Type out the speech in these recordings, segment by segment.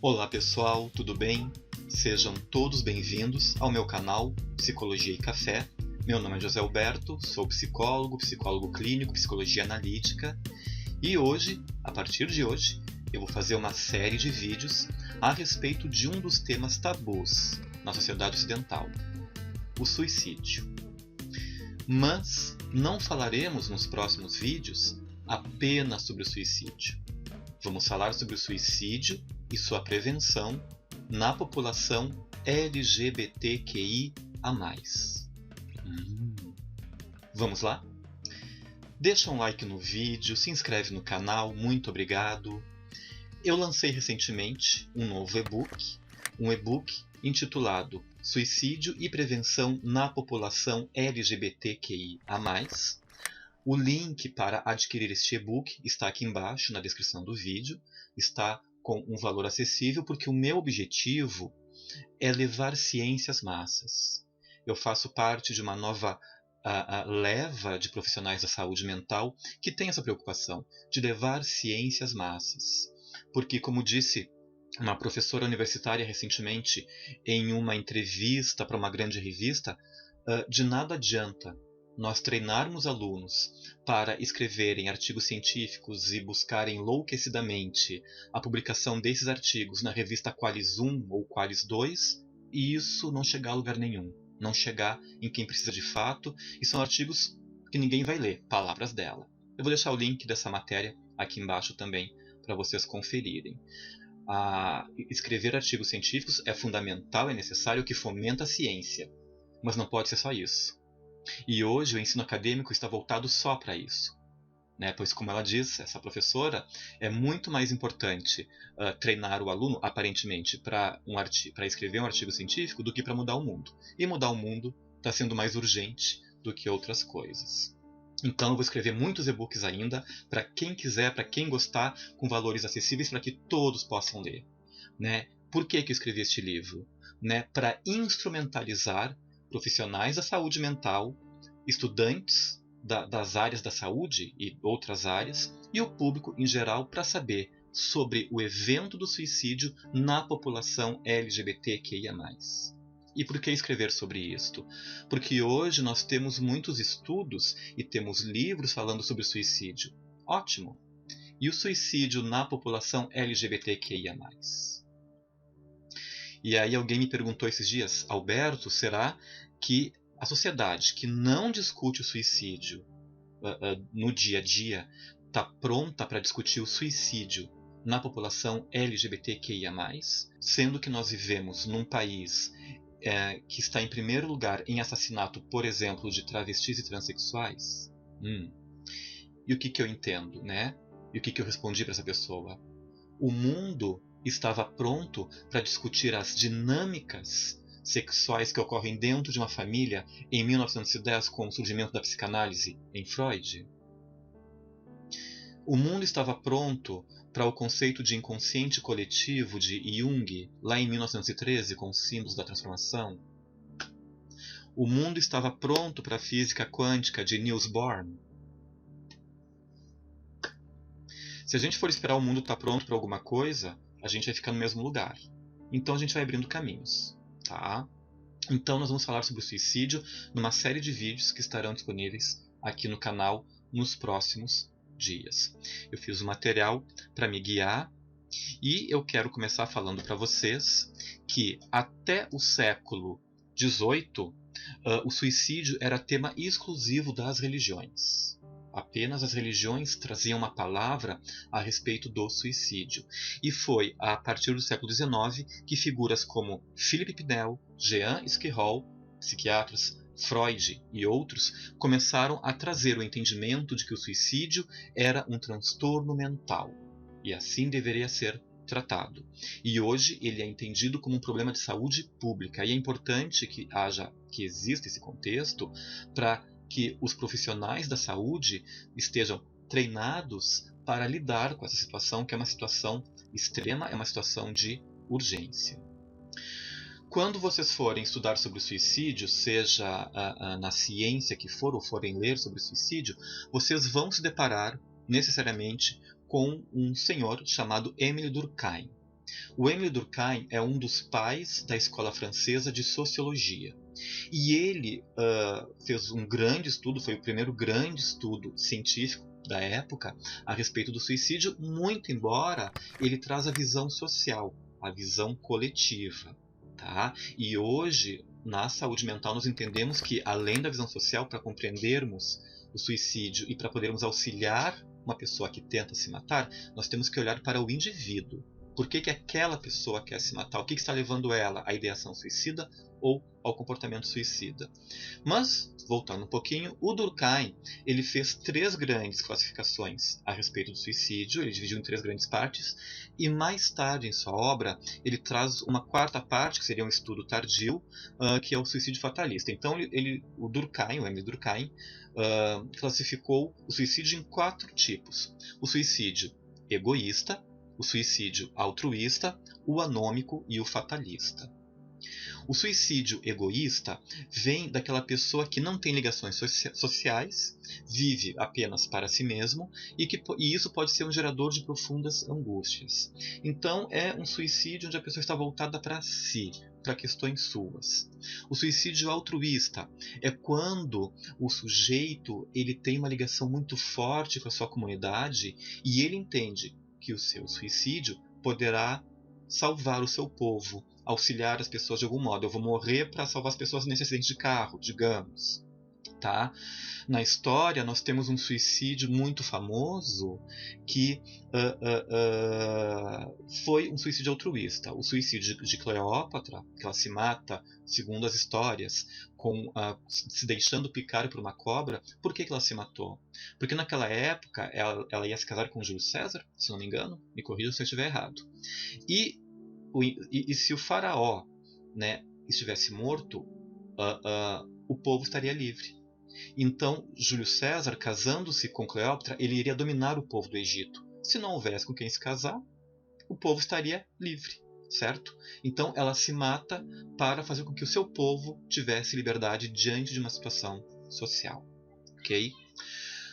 Olá pessoal, tudo bem? Sejam todos bem-vindos ao meu canal Psicologia e Café. Meu nome é José Alberto, sou psicólogo, psicólogo clínico, psicologia analítica e hoje, a partir de hoje, eu vou fazer uma série de vídeos a respeito de um dos temas tabus na sociedade ocidental, o suicídio. Mas não falaremos nos próximos vídeos apenas sobre o suicídio. Vamos falar sobre o suicídio e sua prevenção na população LGBTQIA+. Vamos lá? Deixa um like no vídeo, se inscreve no canal, muito obrigado. Eu lancei recentemente um novo e-book intitulado Suicídio e Prevenção na População LGBTQIA+. O link para adquirir este e-book está aqui embaixo na descrição do vídeo. Está com um valor acessível porque o meu objetivo é levar ciência às massas. Eu faço parte de uma nova leva de profissionais da saúde mental que tem essa preocupação de levar ciência às massas. Porque, como disse uma professora universitária recentemente em uma entrevista para uma grande revista, de nada adianta nós treinarmos alunos para escreverem artigos científicos e buscarem enlouquecidamente a publicação desses artigos na revista Qualis 1 ou Qualis 2 e isso não chegar a lugar nenhum, não chegar em quem precisa de fato, e são artigos que ninguém vai ler, palavras dela. Eu vou deixar o link dessa matéria aqui embaixo também para vocês conferirem. Escrever artigos científicos é fundamental, é necessário, que fomenta a ciência, mas não pode ser só isso. E hoje o ensino acadêmico está voltado só para isso, né? Pois, como ela diz, essa professora, é muito mais importante treinar o aluno, aparentemente, para escrever um artigo científico do que para mudar o mundo. E mudar o mundo está sendo mais urgente do que outras coisas. Então eu vou escrever muitos e-books ainda, para quem quiser, para quem gostar, com valores acessíveis para que todos possam ler, né? Por que eu escrevi este livro? Né? Para instrumentalizar profissionais da saúde mental, estudantes das áreas da saúde e outras áreas, e o público em geral, para saber sobre o evento do suicídio na população LGBTQIA+. E por que escrever sobre isto? Porque hoje nós temos muitos estudos e temos livros falando sobre o suicídio. Ótimo! E o suicídio na população LGBTQIA+. E aí alguém me perguntou esses dias, Alberto, será que a sociedade que não discute o suicídio no dia a dia está pronta para discutir o suicídio na população LGBTQIA+, sendo que nós vivemos num país que está em primeiro lugar em assassinato, por exemplo, de travestis e transexuais? E o que eu entendo, né? E o que eu respondi para essa pessoa? O mundo estava pronto para discutir as dinâmicas sexuais que ocorrem dentro de uma família em 1910 com o surgimento da psicanálise em Freud? O mundo estava pronto para o conceito de inconsciente coletivo de Jung lá em 1913 com os símbolos da transformação? O mundo estava pronto para a física quântica de Niels Bohr? Se a gente for esperar o mundo estar pronto para alguma coisa, a gente vai ficar no mesmo lugar. Então a gente vai abrindo caminhos, tá? Então nós vamos falar sobre o suicídio numa série de vídeos que estarão disponíveis aqui no canal nos próximos dias. Eu fiz o material para me guiar e eu quero começar falando para vocês que até o século XVIII o suicídio era tema exclusivo das religiões. Apenas as religiões traziam uma palavra a respeito do suicídio. E foi a partir do século XIX que figuras como Philippe Pinel, Jean Esquirol, psiquiatras, Freud e outros começaram a trazer o entendimento de que o suicídio era um transtorno mental. E assim deveria ser tratado. E hoje ele é entendido como um problema de saúde pública. E é importante que exista esse contexto para que os profissionais da saúde estejam treinados para lidar com essa situação, que é uma situação extrema, é uma situação de urgência. Quando vocês forem estudar sobre o suicídio, seja na ciência que for, ou forem ler sobre o suicídio, vocês vão se deparar necessariamente com um senhor chamado Émile Durkheim. O Émile Durkheim é um dos pais da escola francesa de sociologia. E ele fez um grande estudo, foi o primeiro grande estudo científico da época a respeito do suicídio, muito embora ele traz a visão social, a visão coletiva. Tá? E hoje, na saúde mental, nós entendemos que, além da visão social, para compreendermos o suicídio e para podermos auxiliar uma pessoa que tenta se matar, nós temos que olhar para o indivíduo. Por que aquela pessoa quer se matar? O que está levando ela à ideação suicida ou ao comportamento suicida? Mas, voltando um pouquinho, o Durkheim ele fez 3 grandes classificações a respeito do suicídio, ele dividiu em 3 grandes partes, e mais tarde em sua obra ele traz uma 4ª parte, que seria um estudo tardio, que é o suicídio fatalista. Então o Émile Durkheim, classificou o suicídio em 4 tipos. O suicídio egoísta, o suicídio altruísta, o anômico e o fatalista. O suicídio egoísta vem daquela pessoa que não tem ligações sociais, vive apenas para si mesmo e isso pode ser um gerador de profundas angústias. Então é um suicídio onde a pessoa está voltada para si, para questões suas. O suicídio altruísta é quando o sujeito ele tem uma ligação muito forte com a sua comunidade e ele entende que o seu suicídio poderá salvar o seu povo, auxiliar as pessoas de algum modo. Eu vou morrer para salvar as pessoas nesse acidente de carro, digamos. Tá? Na história, nós temos um suicídio muito famoso que foi um suicídio altruísta. O suicídio de Cleópatra, que ela se mata, segundo as histórias, se deixando picar por uma cobra. Por que ela se matou? Porque naquela época ela ia se casar com Júlio César, se não me engano, me corrija se eu estiver errado. E se o faraó, né, estivesse morto, o povo estaria livre. Então, Júlio César, casando-se com Cleópatra, ele iria dominar o povo do Egito. Se não houvesse com quem se casar, o povo estaria livre, certo? Então, ela se mata para fazer com que o seu povo tivesse liberdade diante de uma situação social. Ok?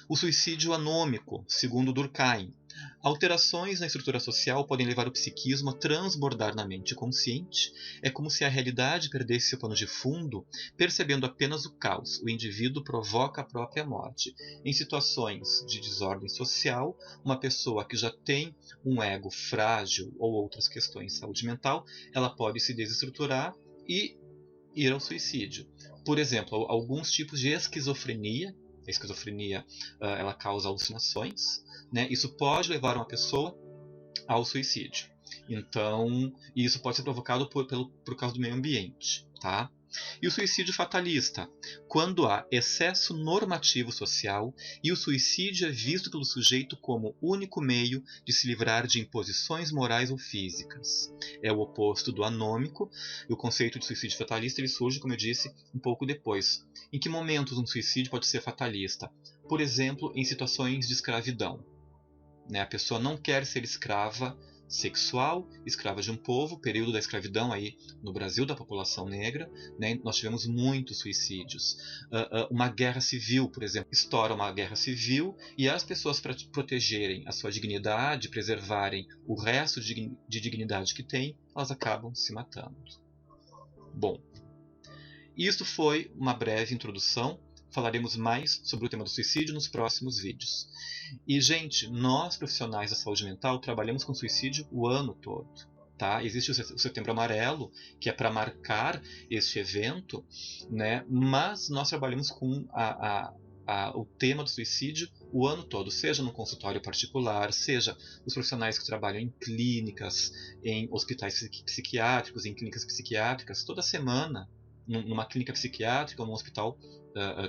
O suicídio anômico, segundo Durkheim. Alterações na estrutura social podem levar o psiquismo a transbordar na mente consciente. É como se a realidade perdesse seu pano de fundo, percebendo apenas o caos. O indivíduo provoca a própria morte. Em situações de desordem social, uma pessoa que já tem um ego frágil ou outras questões de saúde mental, ela pode se desestruturar e ir ao suicídio. Por exemplo, alguns tipos de esquizofrenia. A esquizofrenia ela causa alucinações, né? Isso pode levar uma pessoa ao suicídio. Então, isso pode ser provocado por causa do meio ambiente. Tá? E o suicídio fatalista, quando há excesso normativo social e o suicídio é visto pelo sujeito como único meio de se livrar de imposições morais ou físicas. É o oposto do anômico, e o conceito de suicídio fatalista ele surge, como eu disse, um pouco depois. Em que momentos um suicídio pode ser fatalista? Por exemplo, em situações de escravidão. A pessoa não quer ser escrava sexual, escrava de um povo, período da escravidão aí no Brasil da população negra, né? Nós tivemos muitos suicídios. Uma guerra civil, por exemplo, estoura uma guerra civil e as pessoas, para protegerem a sua dignidade, preservarem o resto de dignidade que têm, elas acabam se matando. Bom, isso foi uma breve introdução. Falaremos mais sobre o tema do suicídio nos próximos vídeos. E, gente, nós profissionais da saúde mental trabalhamos com suicídio o ano todo. Tá? Existe o Setembro Amarelo, que é para marcar este evento, né? Mas nós trabalhamos com o tema do suicídio o ano todo, seja no consultório particular, seja os profissionais que trabalham em clínicas, em hospitais psiquiátricos, em clínicas psiquiátricas, toda semana, numa clínica psiquiátrica ou num hospital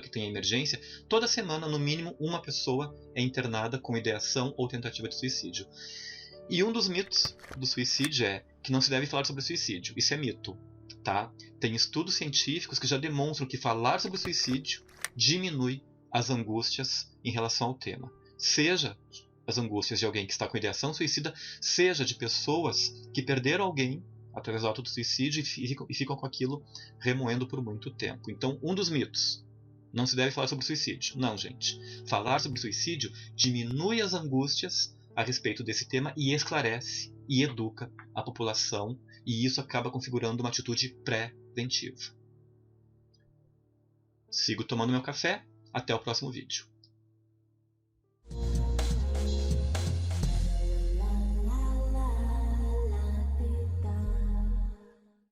que tem emergência, toda semana, no mínimo, uma pessoa é internada com ideação ou tentativa de suicídio. E um dos mitos do suicídio é que não se deve falar sobre suicídio. Isso é mito. Tá? Tem estudos científicos que já demonstram que falar sobre suicídio diminui as angústias em relação ao tema. Seja as angústias de alguém que está com ideação suicida, seja de pessoas que perderam alguém através do ato do suicídio e ficam com aquilo remoendo por muito tempo. Então, um dos mitos: não se deve falar sobre suicídio. Não, gente. Falar sobre suicídio diminui as angústias a respeito desse tema e esclarece e educa a população, e isso acaba configurando uma atitude preventiva. Sigo tomando meu café. Até o próximo vídeo.